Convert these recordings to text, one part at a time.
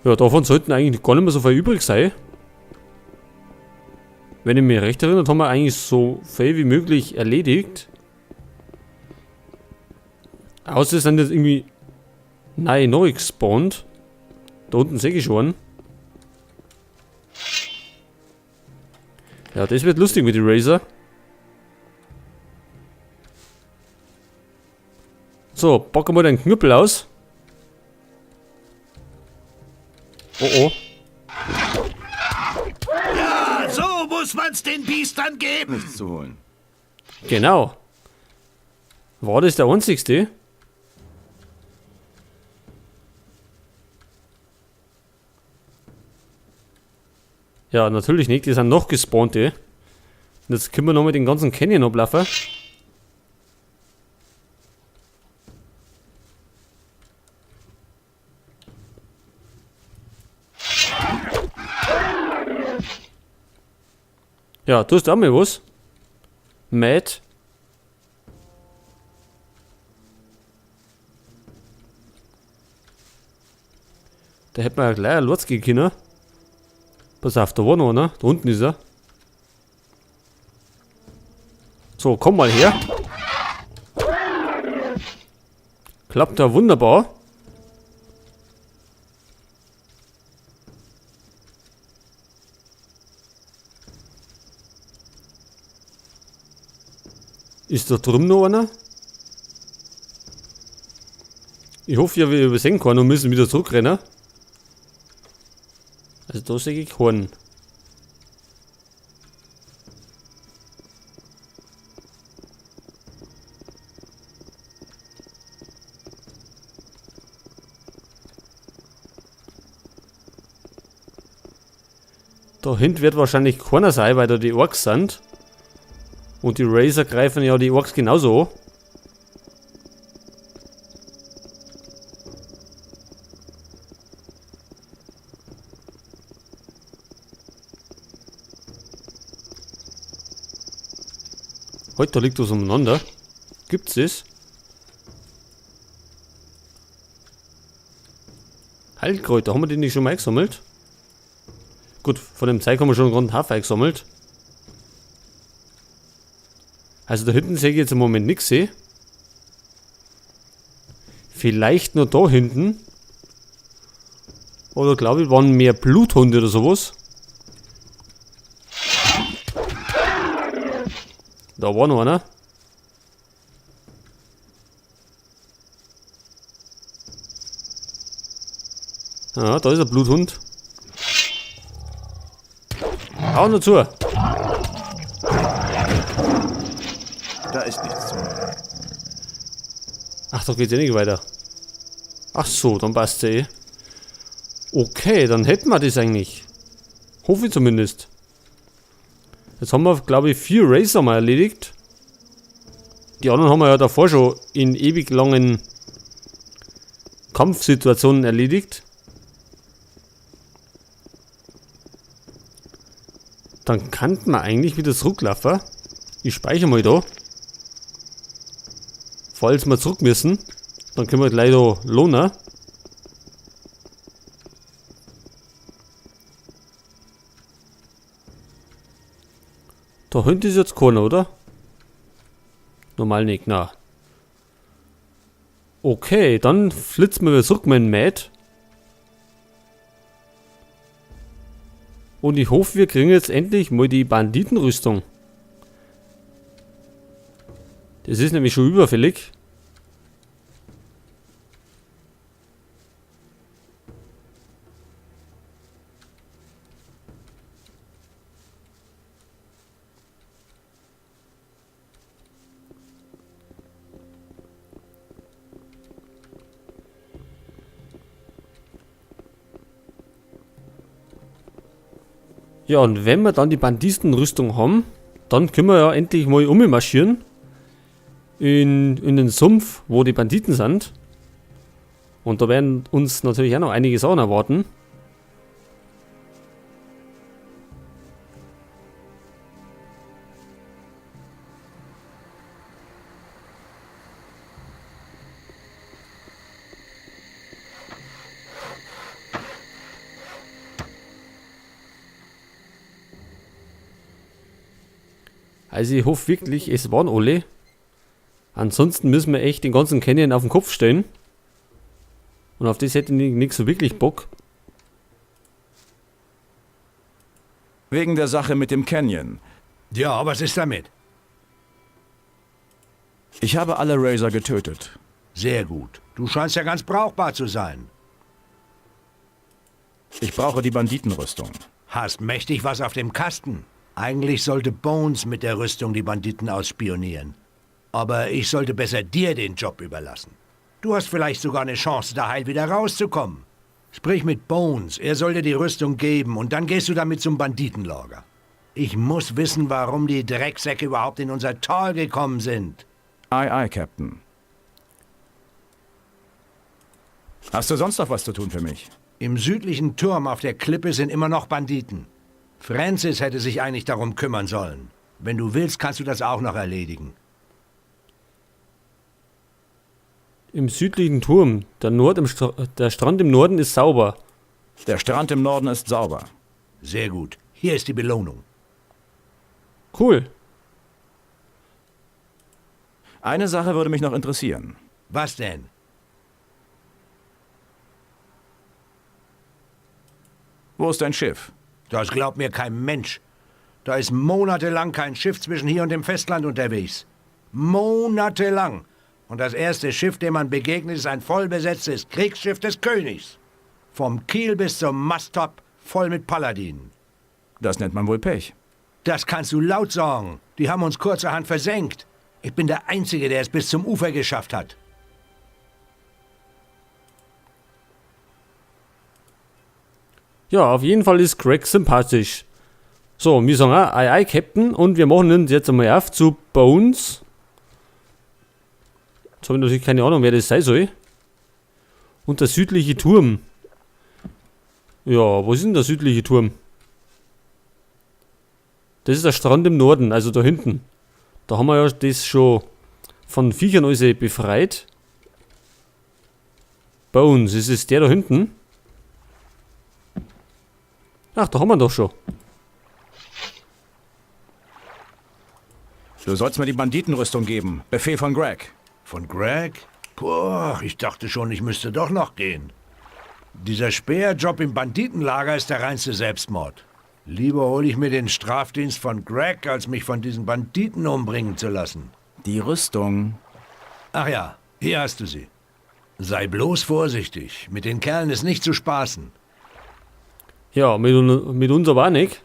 Ja, davon sollten eigentlich gar nicht mehr so viel übrig sein. Wenn ich mich recht erinnere, haben wir eigentlich so viel wie möglich erledigt. Außer es sind jetzt irgendwie neue neu gespawnt. Da unten sehe ich schon. Ja, das wird lustig mit den Razer. So, packen wir den Knüppel aus. Oh oh. Ja, so muss man's den Biestern geben. Nichts zu holen. Genau. War das der einzigste? Ja, natürlich nicht. Die sind noch gespawnte. Und jetzt können wir noch mit den ganzen Canyon ablaufen. Ja, tust du auch mal was? Matt. Da hätte man ja gleich ein Lotz gehen können. Pass auf, da war noch einer. Da unten ist er. So, komm mal her. Klappt ja wunderbar. Ist da drüben noch einer? Ich hoffe ja, wir übersehen können und müssen wieder zurückrennen. Also da sehe ich keinen. Da hinten wird wahrscheinlich keiner sein, weil da die Orks sind. Und die Razer greifen ja die Orks genauso an. Heute liegt was umeinander. Gibt's es? Heilkräuter, haben wir die nicht schon mal eingesammelt? Gut, von dem Zeug haben wir schon einen ganzen Haufen eingesammelt. Also da hinten sehe ich jetzt im Moment nichts. Vielleicht nur da hinten. Oder glaube ich, waren mehr Bluthunde oder sowas. Da war noch einer. Ja, da ist ein Bluthund. Hau nur zu. Da ist nichts zu holen. Ach, da geht's ja nicht weiter. Ach so, dann passt's ja. Okay, dann hätten wir das eigentlich. Hoffe ich zumindest. Jetzt haben wir, glaube ich, 4 Racer mal erledigt. Die anderen haben wir ja davor schon in ewig langen Kampfsituationen erledigt. Dann kann man eigentlich wieder zurücklaufen. Ich speichere mal da. Falls wir zurück müssen, dann können wir gleich da lohnen. Da hinten ist jetzt keiner, oder? Normal nicht, na. Okay, dann flitzen wir wieder zurück mit dem Matt. Und ich hoffe, wir kriegen jetzt endlich mal die Banditenrüstung. Das ist nämlich schon überfällig. Ja, und wenn wir dann die Banditenrüstung haben, dann können wir ja endlich mal ummarschieren. In den Sumpf, wo die Banditen sind. Und da werden uns natürlich auch noch einige Sachen erwarten. Also ich hoffe wirklich, es waren alle. Ansonsten müssen wir echt den ganzen Canyon auf den Kopf stellen. Und auf das hätte ich nicht so wirklich Bock. Wegen der Sache mit dem Canyon. Ja, was ist damit? Ich habe alle Razor getötet. Sehr gut. Du scheinst ja ganz brauchbar zu sein. Ich brauche die Banditenrüstung. Hast mächtig was auf dem Kasten. Eigentlich sollte Bones mit der Rüstung die Banditen ausspionieren. Aber ich sollte besser dir den Job überlassen. Du hast vielleicht sogar eine Chance, da heil wieder rauszukommen. Sprich mit Bones, er soll dir die Rüstung geben und dann gehst du damit zum Banditenlager. Ich muss wissen, warum die Drecksäcke überhaupt in unser Tal gekommen sind. Aye, Captain. Hast du sonst noch was zu tun für mich? Im südlichen Turm auf der Klippe sind immer noch Banditen. Francis hätte sich eigentlich darum kümmern sollen. Wenn du willst, kannst du das auch noch erledigen. Im südlichen Turm. Der Strand im Norden ist sauber. Der Strand im Norden ist sauber. Sehr gut. Hier ist die Belohnung. Cool. Eine Sache würde mich noch interessieren. Was denn? Wo ist dein Schiff? Das glaubt mir kein Mensch. Da ist monatelang kein Schiff zwischen hier und dem Festland unterwegs. Monatelang. Und das erste Schiff, dem man begegnet, ist ein vollbesetztes Kriegsschiff des Königs. Vom Kiel bis zum Masttop voll mit Paladinen. Das nennt man wohl Pech. Das kannst du laut sagen. Die haben uns kurzerhand versenkt. Ich bin der Einzige, der es bis zum Ufer geschafft hat. Ja, auf jeden Fall ist Greg sympathisch. So, wir sagen auch, aye, Captain. Und wir machen uns jetzt einmal auf zu Bones. Jetzt habe ich natürlich keine Ahnung, wer das sein soll. Und der südliche Turm. Ja, wo ist denn der südliche Turm? Das ist der Strand im Norden, also da hinten. Da haben wir ja das schon von Viechern alles befreit. Bones, ist es der da hinten? Ach, da haben wir doch schon. Du sollst mir die Banditenrüstung geben. Befehl von Greg. Von Greg? Puh, ich dachte schon, ich müsste doch noch gehen. Dieser Späherjob im Banditenlager ist der reinste Selbstmord. Lieber hole ich mir den Strafdienst von Greg, als mich von diesen Banditen umbringen zu lassen. Die Rüstung. Ach ja, hier hast du sie. Sei bloß vorsichtig. Mit den Kerlen ist nicht zu spaßen. Ja, mit uns aber auch nicht.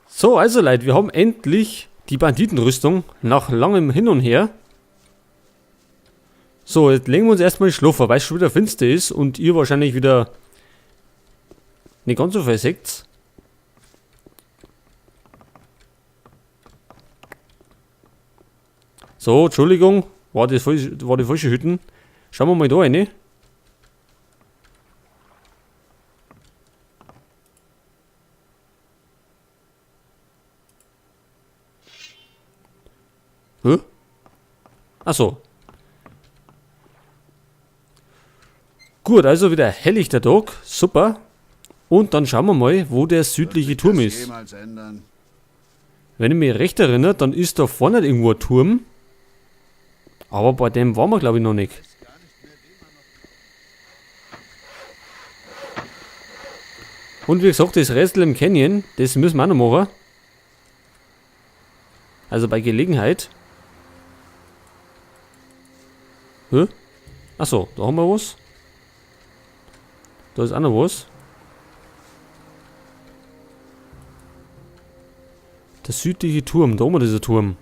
So, also Leute, wir haben endlich die Banditenrüstung nach langem Hin und Her. So, jetzt legen wir uns erstmal schlafen, weil es schon wieder finster ist und ihr wahrscheinlich wieder nicht ganz so viel seht. So, Entschuldigung, war die falsche Hütten. Schauen wir mal da rein. Hä? Achso. Gut, also wieder helllichter Tag. Super. Und dann schauen wir mal, wo der südliche Turm ist. Wenn ich mich recht erinnere, dann ist da vorne irgendwo ein Turm. Aber bei dem waren wir, glaube ich, noch nicht. Und wie gesagt, das Rätsel im Canyon, das müssen wir auch noch machen. Also bei Gelegenheit. Hä? Achso, da haben wir was. Da ist auch noch was. Der südliche Turm, da haben wir dieser Turm.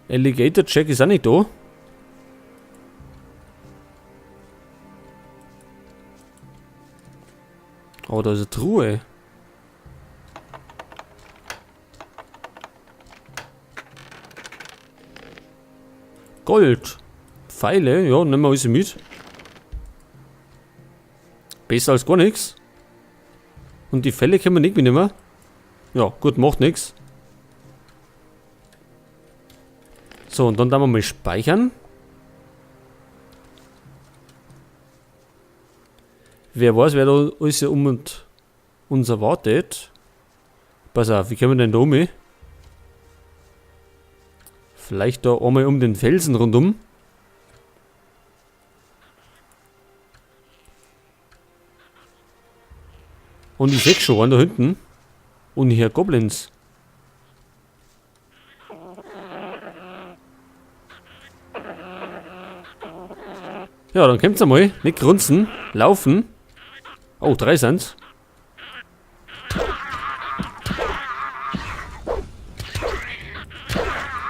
Alligator Jack ist auch nicht da. Oh, da ist eine Truhe. Gold. Pfeile, ja, nehmen wir alles mit. Besser als gar nichts. Und die Fälle können wir nicht mitnehmen. Ja, gut, macht nichts. So, und dann da wir mal speichern. Wer weiß, wer da alles hier um und uns erwartet. Pass auf, wie kommen wir denn da um? Vielleicht da einmal um den Felsen rundum. Und ich sehe schon einen da hinten. Und hier Goblins. Ja, dann kommt's einmal. Nicht grunzen. Laufen. Oh, 3 sind's.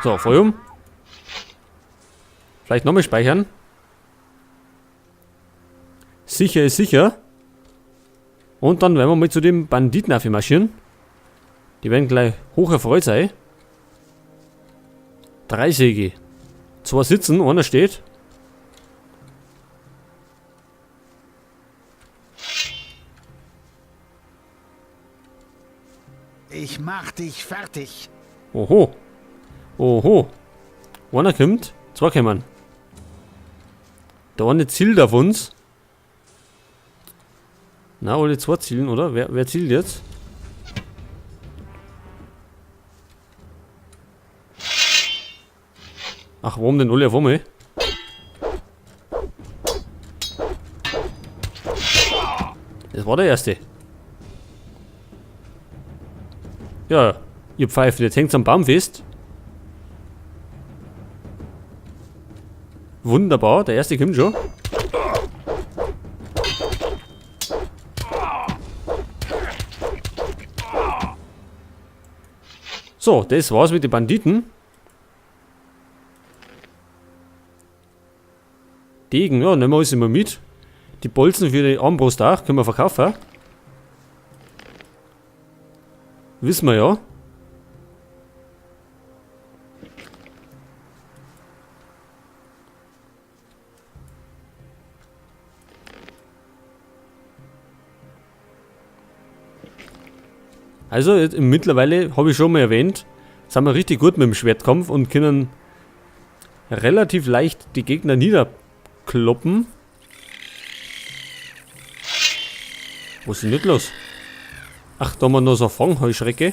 So, Feuer um. Vielleicht nochmal speichern. Sicher ist sicher. Und dann werden wir mal zu den Banditen aufmarschieren. Die werden gleich hoch erfreut sein. 3 Säge. 2 sitzen, einer steht. Ich mach dich fertig. Oho. Oho. Einer kommt, 2 kommen. Der eine zielt auf uns. Na, alle 2 zielen, oder? Wer zielt jetzt? Ach, warum denn alle auf einmal? Das war der erste. Ja, ihr Pfeifen, jetzt hängt's am Baum fest. Wunderbar, der erste kommt schon. So, das war's mit den Banditen. Degen, ja, nehmen wir alles immer mit. Die Bolzen für die Armbrust auch, können wir verkaufen. Wissen wir ja. Also, mittlerweile habe ich schon mal erwähnt, sind wir richtig gut mit dem Schwertkampf und können relativ leicht die Gegner niederkloppen. Was ist denn nicht los? Ach, da haben wir noch so eine Fangheuschrecke.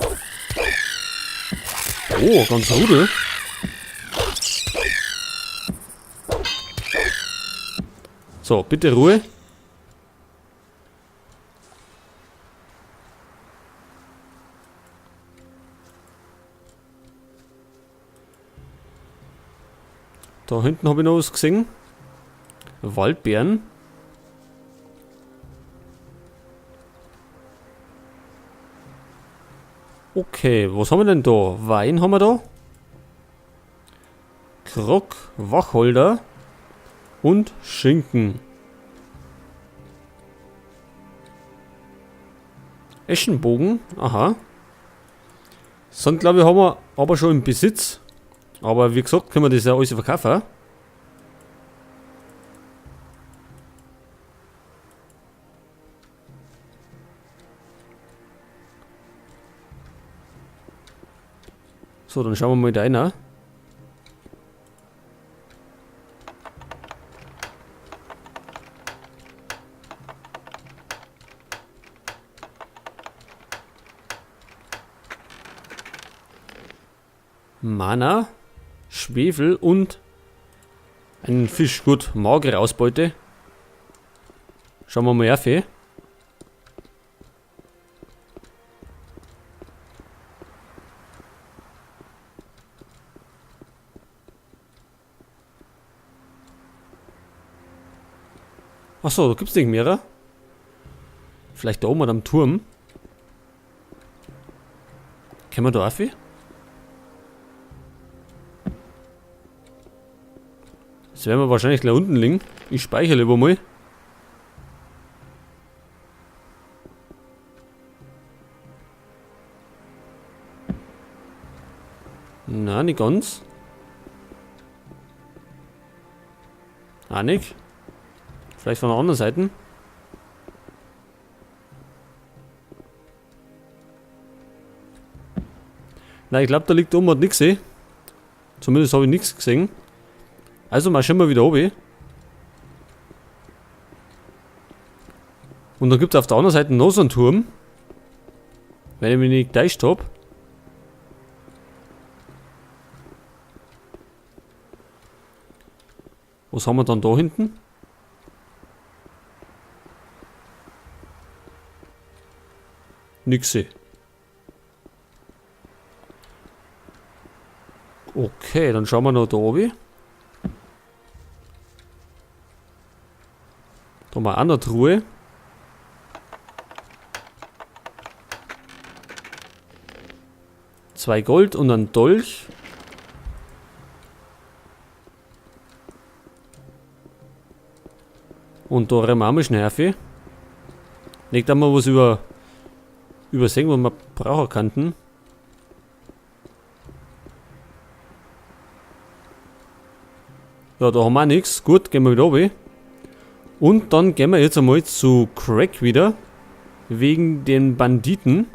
Oh, ganz Rudel. So, bitte Ruhe. Da hinten habe ich noch was gesehen. Waldbeeren. Okay, was haben wir denn da? Wein haben wir da. Krog, Wacholder und Schinken. Eschenbogen, aha. Sind, glaube ich, haben wir aber schon im Besitz. Aber wie gesagt, können wir das ja alles verkaufen. So, dann schauen wir mal da rein. Mana, Schwefel und einen Fisch. Gut, magere Ausbeute. Schauen wir mal auf. Achso, da gibt's nicht mehr. Vielleicht da oben am Turm. Können wir da auf? Das werden wir wahrscheinlich gleich unten liegen. Ich speichere lieber mal. Na, nicht ganz. Ah, nicht. Vielleicht von der anderen Seite. Na, ich glaube, da liegt oben nichts. Zumindest habe ich nichts gesehen. Also, mal schauen wir wieder oben. Und dann gibt es auf der anderen Seite noch so einen Turm. Wenn ich mich nicht gleich stopp. Was haben wir dann da hinten? Nixe. Okay, dann schauen wir noch da oben. Da haben wir auch eine Truhe. Zwei Gold und ein Dolch. Und da rennen wir auch mal Schnerfe. Nicht einmal was übersehen, was wir brauchen könnten. Ja, da haben wir auch nichts. Gut, gehen wir wieder runter. Und dann gehen wir jetzt einmal zu Craig wieder. Wegen den Banditen.